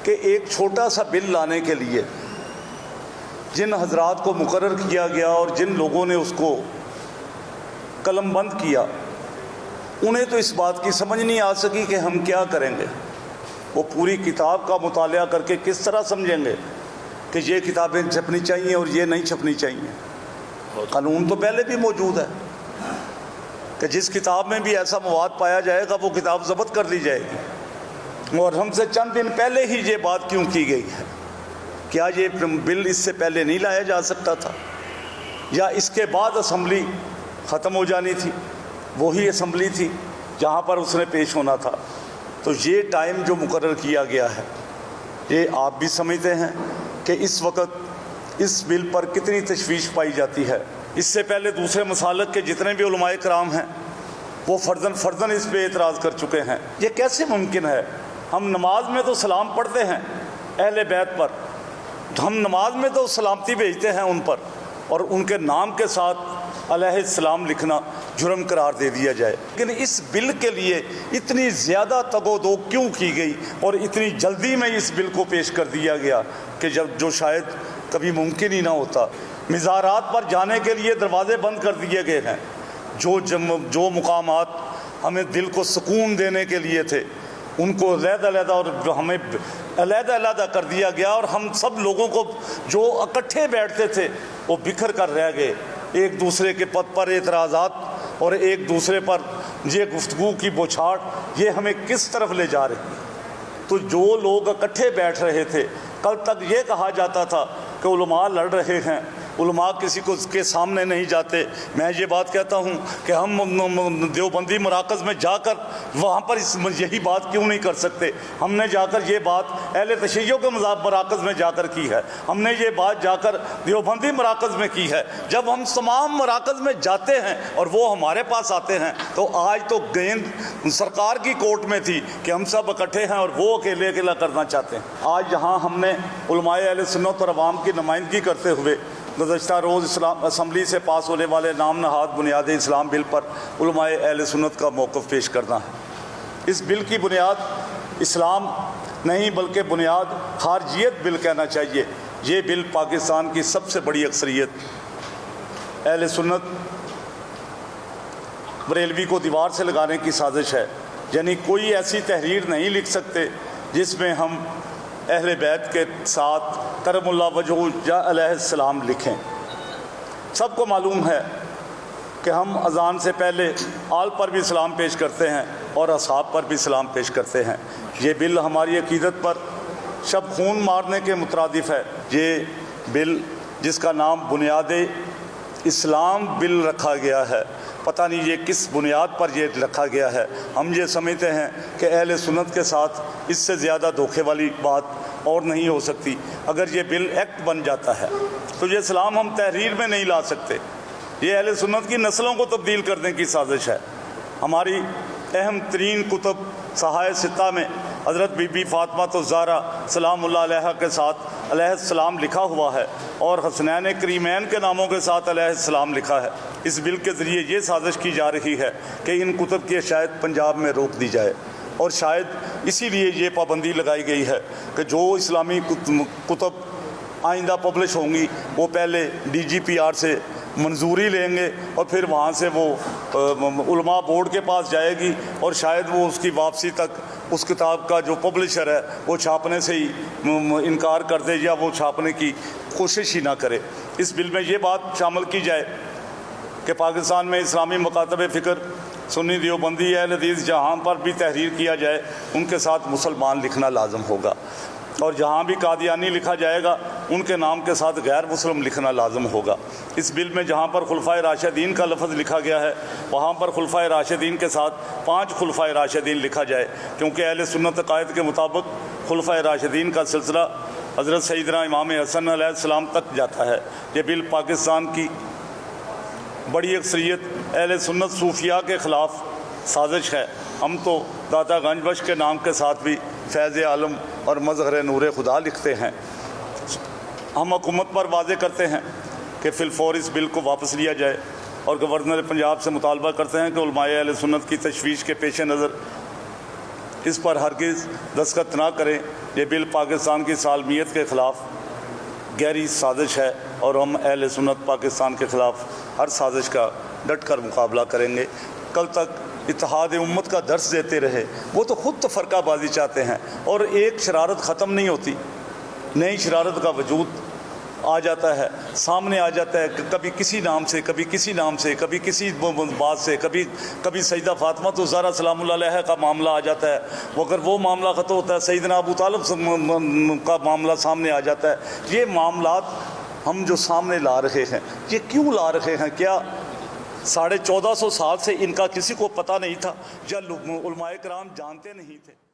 कि एक छोटा सा बिल लाने के लिए जिन हजरात को मुकर्रर किया गया और जिन लोगों ने उसको कलमबंद किया, उन्हें तो इस बात की समझ नहीं आ सकी कि हम क्या करेंगे। वो पूरी किताब का मुताला करके किस तरह समझेंगे कि ये किताबें छपनी चाहिए और ये नहीं छपनी चाहिए। कानून तो पहले भी मौजूद है कि जिस किताब में भी ऐसा मवाद पाया जाएगा वो किताब ज़ब्त कर दी जाएगी। और हमसे चंद दिन पहले ही ये बात क्यों की गई है? क्या ये बिल इससे पहले नहीं लाया जा सकता था, या इसके बाद असम्बली ख़त्म हो जानी थी? वही असम्बली थी जहाँ पर उसने पेश होना था। तो ये टाइम जो मुकर्रर किया गया है, ये आप भी समझते हैं कि इस वक्त इस बिल पर कितनी तशवीश पाई जाती है। इससे पहले दूसरे मसालक के जितने भी उलमाए कराम हैं वो फ़र्ज़न इस पर एतराज़ कर चुके हैं। ये कैसे मुमकिन है? हम नमाज में तो सलाम पढ़ते हैं अहले बैत पर, हम नमाज में तो सलामती भेजते हैं उन पर, और उनके नाम के साथ अलैहिस्सलाम लिखना जुर्म करार दे दिया जाए। लेकिन इस बिल के लिए इतनी ज़्यादा तगोदो क्यों की गई और इतनी जल्दी में इस बिल को पेश कर दिया गया कि जो शायद कभी मुमकिन ही ना होता। मिज़ारात पर जाने के लिए दरवाज़े बंद कर दिए गए हैं। जो मुकामात हमें दिल को सुकून देने के लिए थे उनको अलग-अलग और हमें अलग-अलग कर दिया गया, और हम सब लोगों को जो इकट्ठे बैठते थे वो बिखर कर रह गए। एक दूसरे के पद पर एतराज़ात और एक दूसरे पर ये गुफ्तगू की बौछार, ये हमें किस तरफ ले जा रही है? तो जो लोग इकट्ठे बैठ रहे थे, कल तक ये कहा जाता था कि उलमा लड़ रहे हैं, उलमा किसी को के सामने नहीं जाते। मैं ये बात कहता हूँ कि हम देवबंदी मराकज़ में जाकर वहाँ पर यही बात क्यों नहीं कर सकते? हमने जाकर ये बात अहले तशय्युअ के मराकज़ में जाकर की है, हमने ये बात जाकर देवबंदी मराकज़ में की है। जब हम तमाम मराकज़ में जाते हैं और वो हमारे पास आते हैं, तो आज तो गेंद सरकार की कोर्ट में थी कि हम सब इकट्ठे हैं और वो अकेले अकेला करना चाहते हैं। आज यहाँ हमने उलमाए अहले सुन्नत और अवाम की नुमाइंदगी करते हुए गुज़श्ता रोज़ इस्लाम असम्बली से पास होने वाले नाम नहाद बुनियाद इस्लाम बिल पर उलमाए अहले सुन्नत का मौक़िफ़ पेश करना है। इस बिल की बुनियाद इस्लाम नहीं बल्कि बुनियाद खारजियत बिल कहना चाहिए। ये बिल पाकिस्तान की सबसे बड़ी अक्सरियत अहले सुन्नत बरेलवी को दीवार से लगाने की साजिश है। यानी कोई ऐसी तहरीर नहीं लिख सकते जिसमें हम अहले बैत के साथ करमुल्लाह वजहू या अलैहिस्सलाम लिखें। सबको मालूम है कि हम अज़ान से पहले आल पर भी सलाम पेश करते हैं और असहाब पर भी सलाम पेश करते हैं। ये बिल हमारी अक़ीदत पर शब खून मारने के मुतरादिफ़ है। ये बिल जिसका नाम बुनियाद इस्लाम बिल रखा गया है, पता नहीं ये किस बुनियाद पर ये रखा गया है। हम ये समझते हैं कि अहले सुन्नत के साथ इससे ज़्यादा धोखे वाली बात और नहीं हो सकती। अगर ये बिल एक्ट बन जाता है तो ये इस्लाम हम तहरीर में नहीं ला सकते। ये अहले सुन्नत की नस्लों को तब्दील करने की साजिश है। हमारी अहम तरीन कुतुब सहाय सित्ता में हज़रत बीबी फ़ातिमा तो ज़हरा सलामुल्लाह अलैहा के साथ अलैहिस्सलाम लिखा हुआ है और हसनैन करीमैन के नामों के साथ अलैहिस्सलाम लिखा है। इस बिल के ज़रिए ये साजिश की जा रही है कि इन कुतुब की शायद पंजाब में रोक दी जाए, और शायद इसीलिए ये पाबंदी लगाई गई है कि जो इस्लामी कुतुब आइंदा पब्लिश होंगी वो पहले DGPR से मंजूरी लेंगे और फिर वहाँ से वो उलमा बोर्ड के पास जाएगी, और शायद वो उसकी वापसी तक उस किताब का जो पब्लिशर है वो छापने से ही इनकार कर दे या वो छापने की कोशिश ही ना करे। इस बिल में ये बात शामिल की जाए कि पाकिस्तान में इस्लामी मकातब फ़िक्र सुन्नी देवबंदी अहले हदीस जहाँ पर भी तहरीर किया जाए उनके साथ मुसलमान लिखना लाजम होगा, और जहाँ भी कादियानी लिखा जाएगा उनके नाम के साथ गैर मुस्लिम लिखना लाजम होगा। इस बिल में जहाँ पर खुलफाए राशिदीन का लफ्ज़ लिखा गया है वहाँ पर खुलफाए राशिदीन के साथ 5 खुलफाए राशिदीन लिखा जाए, क्योंकि अहले सुन्नत कायद के मुताबिक खुलफाए राशिदीन का सिलसिला हज़रत सैयदना इमाम हसन अलैहिस्सलाम तक जाता है। ये बिल पाकिस्तान की बड़ी अक्सरियत अहले सुन्नत सूफिया के ख़िलाफ़ साजिश है। हम तो दाता गंजबख्श के नाम के साथ भी फैज़ आलम और मज़हर नूर खुदा लिखते हैं। हम हुकूमत पर वाज़े करते हैं कि फ़िलफ़ौर इस बिल को वापस लिया जाए, और गवर्नर पंजाब से मुतालबा करते हैं कि उलमाए अहले सुन्नत की तशवीश के पेश नज़र इस पर हरगिज़ दस्तखत ना करें। ये बिल पाकिस्तान की सालमियत के ख़िलाफ़ गहरी साजिश है और हम अहले सुन्नत पाकिस्तान के ख़िलाफ़ हर साजिश का डट कर मुकाबला करेंगे। कल तक इत्तेहाद उम्मत का दर्स देते रहे, वो तो ख़ुद तफरकाबाजी चाहते हैं और एक शरारत ख़त्म नहीं होती, नई शरारत का वजूद आ जाता है, सामने आ जाता है। कभी किसी नाम से, कभी किसी नाम से, कभी किसी बात से, कभी सईदा फातिमा तो ज़हरा सलामुल्लाह अलैहा का मामला आ जाता है। वो अगर वो मामला ख़त्म होता है, सईदना अबू तालिब का मामला सामने आ जाता है। ये मामलात हम जो सामने ला रहे हैं, ये क्यों ला रहे हैं? क्या 1450 साल से इनका किसी को पता नहीं था या उलमाए किराम जानते नहीं थे?